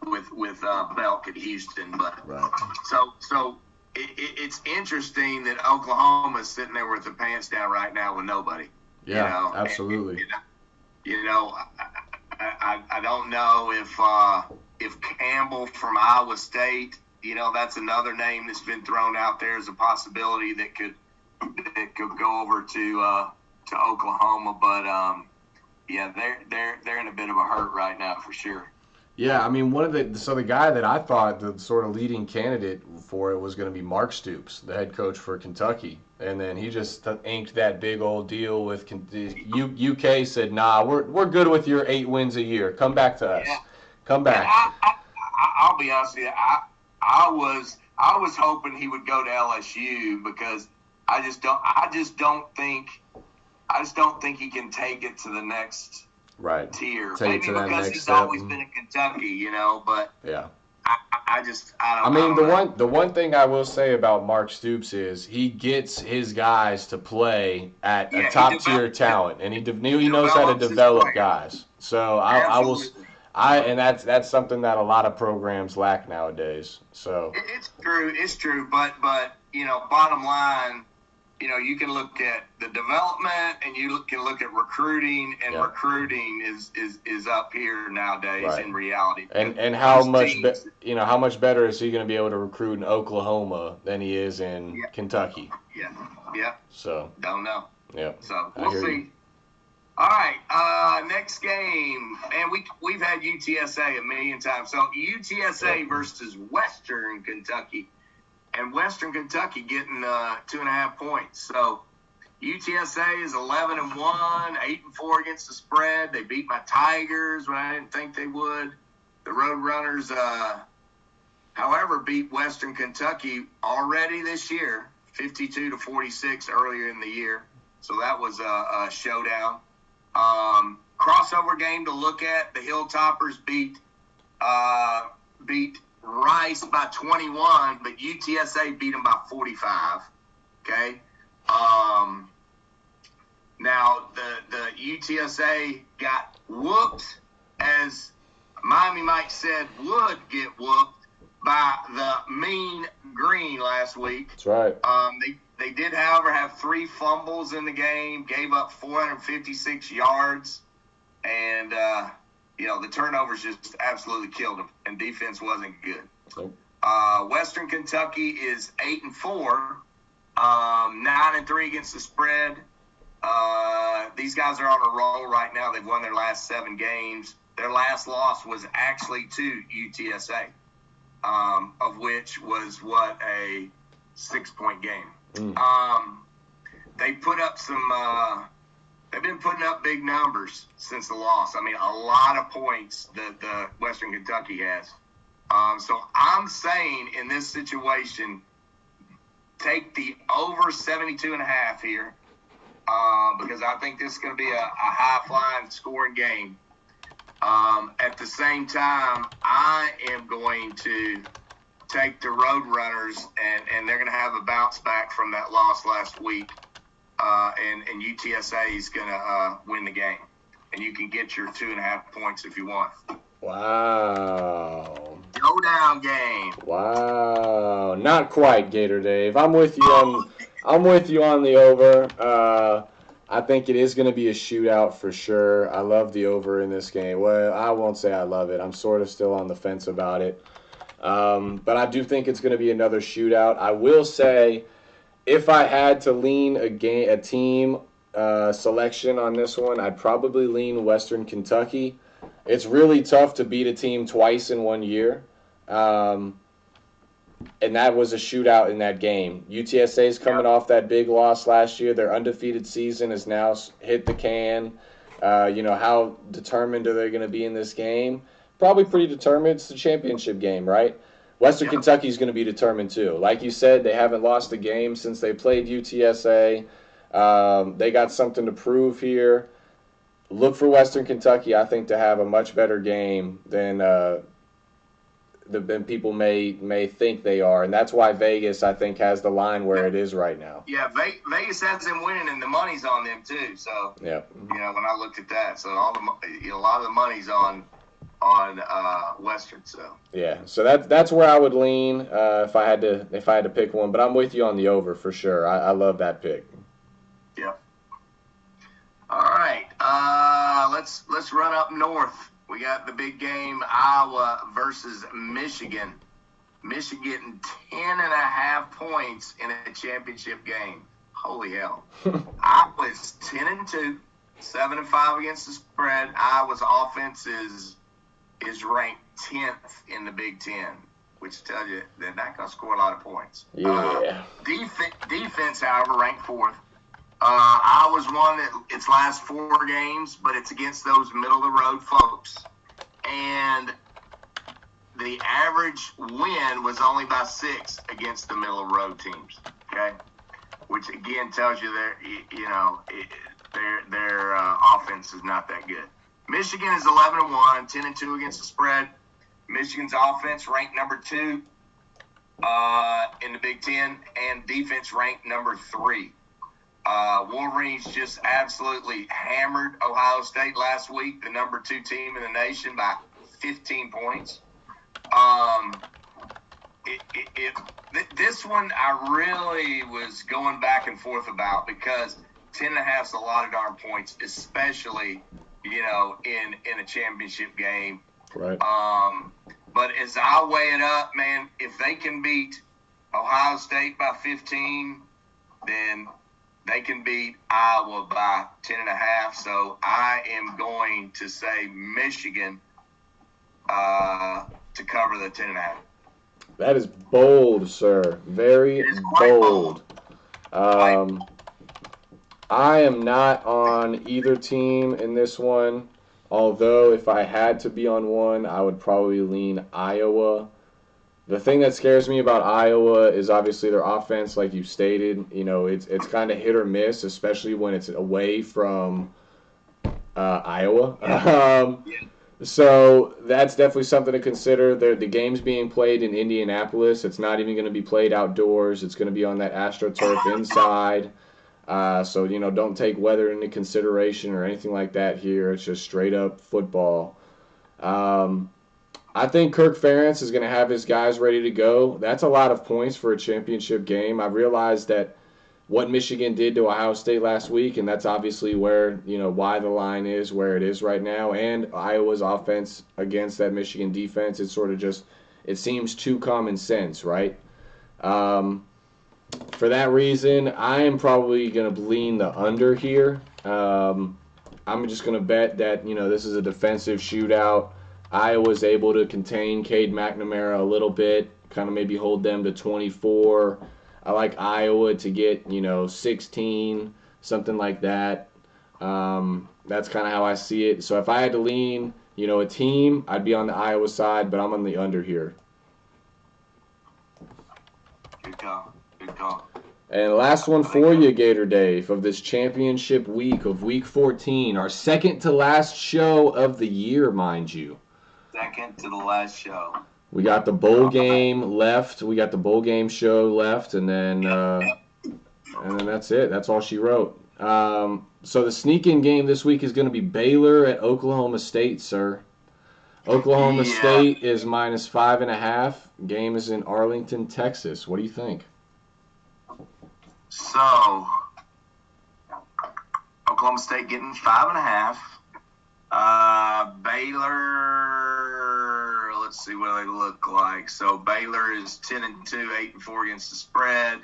with Belk at Houston, but right. So it's interesting that Oklahoma's sitting there with their pants down right now with nobody. Yeah, absolutely. I don't know if Campbell from Iowa State, that's another name that's been thrown out there as a possibility that could go over to Oklahoma, but they're in a bit of a hurt right now for sure. Yeah, the guy that I thought the sort of leading candidate for it was going to be Mark Stoops, the head coach for Kentucky, and then he just inked that big old deal with UK. Said, nah, we're good with your 8 wins a year. Come back to us. Yeah. Come back. I'll be honest with you. I was hoping he would go to LSU because I just don't think he can take it to the next tier. Take Maybe it to that because next he's step. always been in Kentucky, but yeah. I don't know. The one thing I will say about Mark Stoops is he gets his guys to play at a top tier talent, and he knows how to develop guys. So and that's something that a lot of programs lack nowadays. So it's true, but bottom line, you can look at the development and you can look at recruiting, and recruiting is up here nowadays in reality. And how much better is he going to be able to recruit in Oklahoma than he is in Kentucky? Yeah. So don't know. Yeah. So we'll see. You. All right, next game, and we've had UTSA a million times. So UTSA versus Western Kentucky. And Western Kentucky getting 2.5 points. So UTSA is 11-1, 8-4 against the spread. They beat my Tigers when I didn't think they would. The Roadrunners, however, beat Western Kentucky already this year, 52-46 earlier in the year. So that was a showdown. Crossover game to look at. The Hilltoppers beat Rice by 21, but UTSA beat them by 45. Okay. Now the UTSA got whooped, as Miami Mike said would get whooped, by the Mean Green last week. That's right. They did, however, have 3 fumbles in the game, gave up 456 yards, and the turnovers just absolutely killed them, and defense wasn't good. Nope. Western Kentucky is 8-4, 9-3 against the spread. These guys are on a roll right now. They've won their last 7 games. Their last loss was actually to UTSA, of which was a 6-point game. They put up they've been putting up big numbers since the loss. I mean, a lot of points that the Western Kentucky has. So I'm saying in this situation, take the over 72.5 here, because I think this is going to be a high-flying scoring game. At the same time, I am going to take the Roadrunners, and they're going to have a bounce back from that loss last week, and UTSA is going to win the game. And you can get your 2.5 points if you want. Wow. Go down game. Wow. Not quite, Gator Dave. I'm with you on the over. I think it is going to be a shootout for sure. I love the over in this game. Well, I won't say I love it. I'm sort of still on the fence about it. But I do think it's going to be another shootout. I will say, if I had to lean a team selection on this one, I'd probably lean Western Kentucky. It's really tough to beat a team twice in 1 year. And that was a shootout in that game. UTSA is coming off that big loss last year. Their undefeated season has now hit the can. How determined are they going to be in this game? Probably pretty determined. It's the championship game, right? Western Kentucky is going to be determined too. Like you said, they haven't lost a game since they played UTSA. They got something to prove here. Look for Western Kentucky, I think, to have a much better game than people may think they are, and that's why Vegas, I think, has the line where it is right now. Yeah, Vegas has them winning, and the money's on them too. So yeah, when I looked at that, so a lot of the money's on Western. So yeah, so that's where I would lean if I had to pick one. But I'm with you on the over for sure. I love that pick. Yeah. All right, let's run up north. We got the big game, Iowa versus Michigan. Michigan 10.5 points in a championship game. Holy hell! Iowa's 10-2, 7-5 against the spread. Iowa's offense is ranked 10th in the Big Ten, which tells you they're not going to score a lot of points. Yeah. Defense, however, ranked 4th. Iowa's won its last 4 games, but it's against those middle-of-the-road folks. And the average win was only by 6 against the middle-of-the-road teams, okay? Which, again, tells you their offense is not that good. Michigan is 11-1, 10-2 against the spread. Michigan's offense ranked number 2 in the Big Ten, and defense ranked number 3. Wolverines just absolutely hammered Ohio State last week, the number 2 team in the nation, by 15 points. This one I really was going back and forth about, because 10.5 is a lot of darn points, especially in a championship game. Right. But as I weigh it up, man, if they can beat Ohio State by 15, then they can beat Iowa by 10.5. So I am going to say Michigan to cover the 10.5. That is bold, sir. Very bold. I am not on either team in this one. Although if I had to be on one, I would probably lean Iowa. The thing that scares me about Iowa is obviously their offense, like you stated. It's kind of hit or miss, especially when it's away from Iowa. So that's definitely something to consider. The game's being played in Indianapolis. It's not even going to be played outdoors. It's going to be on that AstroTurf inside. So, don't take weather into consideration or anything like that here. It's just straight up football. I think Kirk Ferentz is going to have his guys ready to go. That's a lot of points for a championship game. I realized that what Michigan did to Ohio State last week, and that's obviously where, why the line is where it is right now. And Iowa's offense against that Michigan defense, it's sort of just, it seems too common sense, right? For that reason, I am probably going to lean the under here. I'm just going to bet that, this is a defensive shootout. Iowa's able to contain Cade McNamara a little bit, kind of maybe hold them to 24. I like Iowa to get, 16, something like that. That's kind of how I see it. So if I had to lean, a team, I'd be on the Iowa side, but I'm on the under here. Good call. Good call. And last one for you, Gator Dave, of this championship week of Week 14, our second to last show of the year, mind you. Second to the last show. We got the bowl game left. We got the bowl game show left, and then that's it. That's all she wrote. So the sneak-in game this week is going to be Baylor at Oklahoma State, sir. Oklahoma State is minus 5.5. Game is in Arlington, Texas. What do you think? So, Oklahoma State getting 5.5. Baylor, let's see what they look like. So Baylor is 10-2, 8-4 against the spread,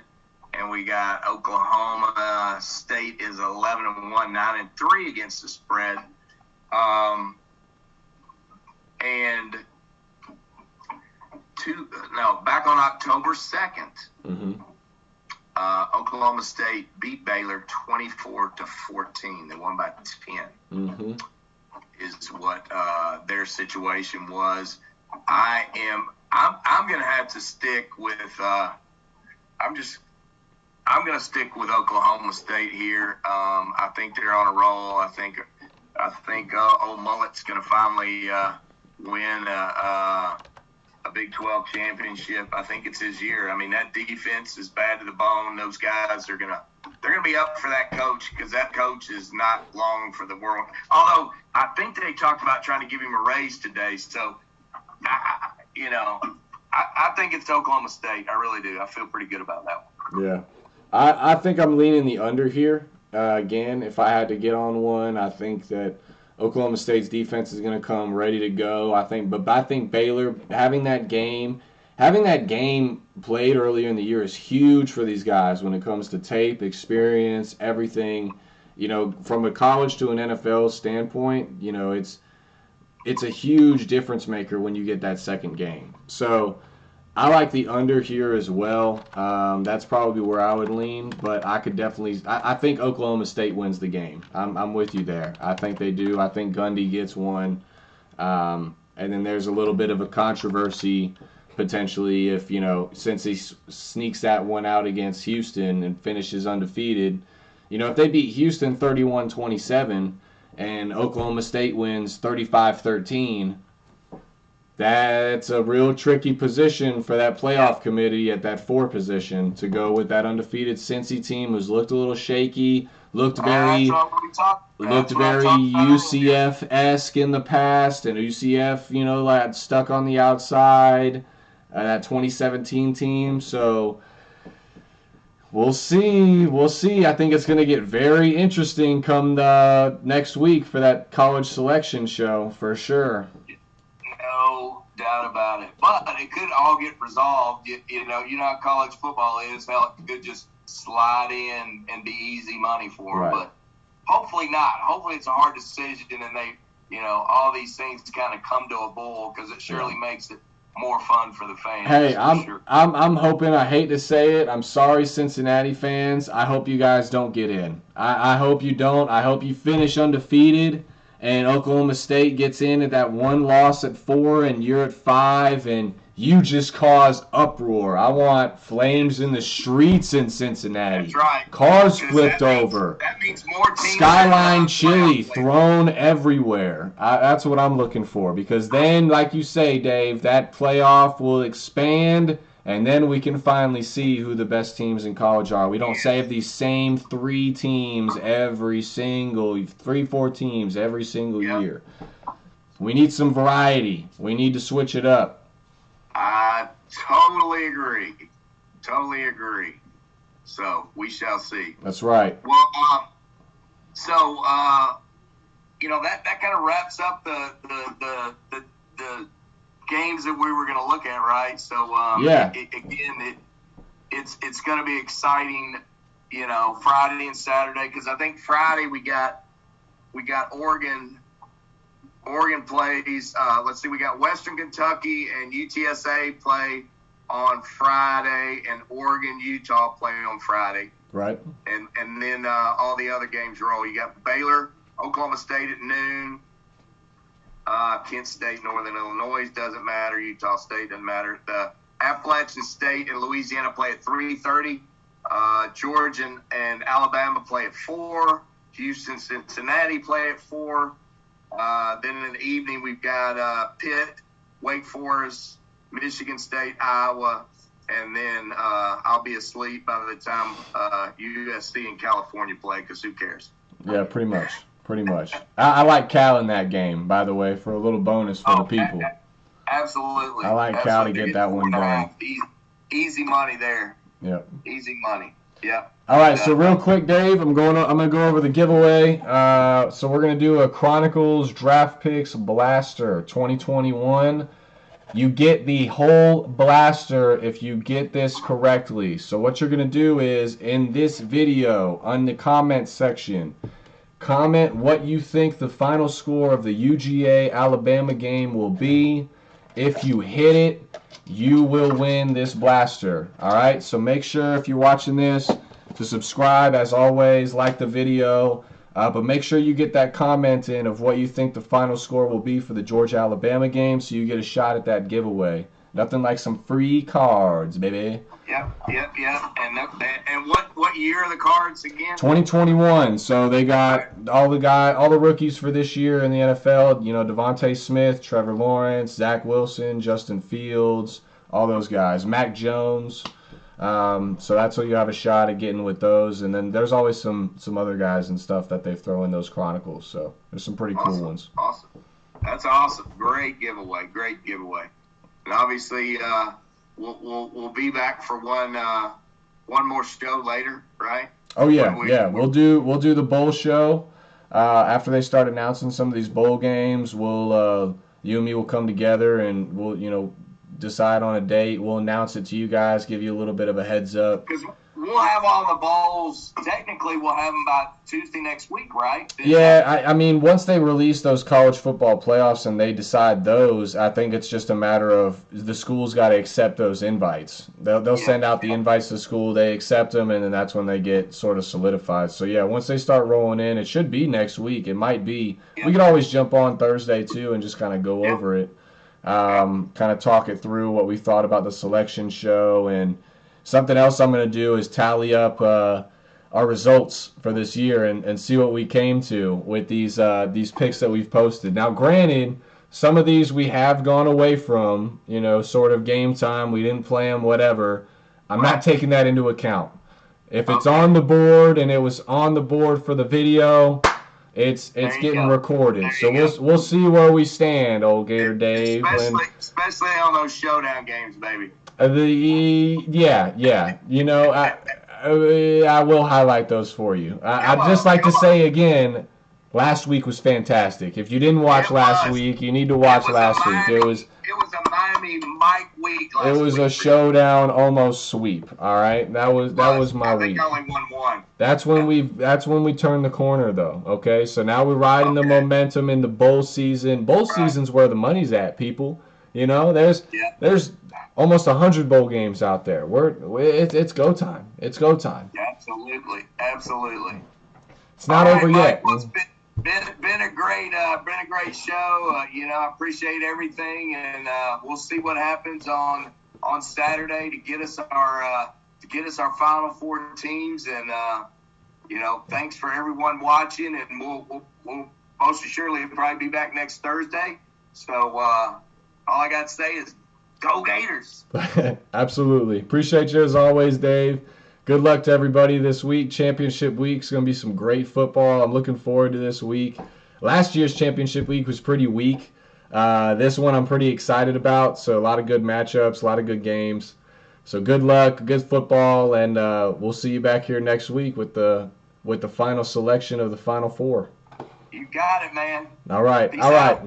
and we got Oklahoma State is 11-1, 9-3 against the spread. Back on October 2nd. Mm-hmm. Oklahoma State beat Baylor 24-14. They won by 10. Mm-hmm. Is what their situation was. I'm gonna have to stick with. I'm gonna stick with Oklahoma State here. I think they're on a roll. I think Old Mullet's gonna finally win a Big 12 championship. I think it's his year. I mean, that defense is bad to the bone. Those guys they're gonna be up for that coach because that coach is not long for the world. Although I think they talked about trying to give him a raise today. So, I think it's Oklahoma State. I really do. I feel pretty good about that one. Yeah, I think I'm leaning the under here. Again, if I had to get on one, I think that Oklahoma State's defense is going to come ready to go. I think Baylor having that game played earlier in the year is huge for these guys when it comes to tape, experience, everything. From a college to an NFL standpoint, it's a huge difference maker when you get that second game. So I like the under here as well. That's probably where I would lean, but I could definitely. I think Oklahoma State wins the game. I'm with you there. I think they do. I think Gundy gets one, and then there's a little bit of a controversy potentially if since he sneaks that one out against Houston and finishes undefeated. If they beat Houston 31-27 and Oklahoma State wins 35-13. That's a real tricky position for that playoff committee at that 4 position to go with that undefeated Cincy team who's looked a little shaky, looked very UCF-esque in the past, and UCF, like stuck on the outside, that 2017 team. So we'll see. I think it's going to get very interesting come the next week for that college selection show for sure. No doubt about it. But it could all get resolved. You know how college football is. Hell, it could just slide in and be easy money for them. Right. But hopefully not. Hopefully it's a hard decision and they, all these things kind of come to a bowl because it surely makes it more fun for the fans. Hey, I'm hoping. I hate to say it. I'm sorry, Cincinnati fans. I hope you guys don't get in. I hope you don't. I hope you finish undefeated. And Oklahoma State gets in at that one loss at 4, and you're at 5, and you just cause uproar. I want flames in the streets in Cincinnati. That's right. Cars flipped over. That means more teams. Skyline chili thrown everywhere. That's what I'm looking for. Because then, like you say, Dave, that playoff will expand, and then we can finally see who the best teams in college are. We don't save these same 3 teams 3-4 teams every single year. We need some variety. We need to switch it up. I totally agree. So we shall see. That's right. Well, that kind of wraps up the games that we were going to look at, right? So again, it's going to be exciting, Friday and Saturday, because I think Friday we got Oregon. Oregon plays. Let's see, we got Western Kentucky and UTSA play on Friday, and Oregon Utah play on Friday. Right. And then all the other games roll. You got Baylor, Oklahoma State at noon. Kent State, Northern Illinois doesn't matter. Utah State doesn't matter. The Appalachian State and Louisiana play at 3:30. Georgia and Alabama play at 4. Houston, Cincinnati play at 4. Then in the evening we've got Pitt, Wake Forest, Michigan State, Iowa, and then I'll be asleep by the time USC and California play, because who cares? Yeah, pretty much. I like Cal in that game, by the way, for a little bonus for the people. Absolutely. I like Cal to get that one done. Easy money there. Yep. Easy money. Yep. All right, so real quick, Dave, I'm gonna go over the giveaway. So we're gonna do a Chronicles Draft Picks Blaster 2021. You get the whole blaster if you get this correctly. So what you're gonna do is, in this video, on the comment section, comment what you think the final score of the UGA Alabama game will be. If you hit it, you will win this blaster. All right, so make sure, if you're watching this, to subscribe as always, like the video, but make sure you get that comment in of what you think the final score will be for the Georgia-Alabama game, so you get a shot at that giveaway. Nothing like some free cards, baby. Yep. And what year are the cards again? 2021. So they got all the rookies for this year in the NFL. Devontae Smith, Trevor Lawrence, Zach Wilson, Justin Fields, all those guys. Mac Jones. So that's what you have a shot at getting with those. And then there's always some other guys and stuff that they throw in those Chronicles. So there's some pretty cool ones. Awesome. That's awesome. Great giveaway. And obviously, we'll be back for one more show later, right? Oh yeah. We'll do the bowl show after they start announcing some of these bowl games. We'll you and me will come together and we'll decide on a date. We'll announce it to you guys, give you a little bit of a heads up. Because we'll have all the bowls. Technically, we'll have them by Tuesday next week, right? Yeah, I mean, once they release those college football playoffs and they decide those, I think it's just a matter of the school's got to accept those invites. They'll send out the invites to the school, they accept them, and then that's when they get sort of solidified. So, yeah, once they start rolling in, it should be next week. It might be. Yeah. We could always jump on Thursday, too, and just kind of go over it. Kind of talk it through, what we thought about the selection show. And something else I'm going to do is tally up our results for this year and see what we came to with these picks that we've posted. Now, granted, some of these we have gone away from, sort of game time. We didn't play them, whatever. I'm not taking that into account. If it's on the board and it was on the board for the video, it's getting recorded. So we'll see where we stand, old Gator Dave. Especially on those showdown games, baby. Yeah. I will highlight those for you. I'd just like to say again, last week was fantastic. If you didn't watch last week, you need to watch last week. It was a Miami Mike week last week. It was a showdown, almost sweep. All right, that was my week. I think I only won one. That's when we turned the corner, though. Okay, so now we're riding the momentum in the bowl season. Bowl season's where the money's at, people. There's almost 100 bowl games out there. It's go time. It's go time. Absolutely. It's not over yet. Well, it's been a great show. I appreciate everything, and we'll see what happens on Saturday to get us our Final Four teams. And thanks for everyone watching, and we'll most assuredly probably be back next Thursday. So all I got to say is, go Gators! Absolutely. Appreciate you as always, Dave. Good luck to everybody this week. Championship week's going to be some great football. I'm looking forward to this week. Last year's championship week was pretty weak. This one I'm pretty excited about. So a lot of good matchups, a lot of good games. So good luck, good football, and we'll see you back here next week with the final selection of the Final Four. You got it, man. All right. Peace out.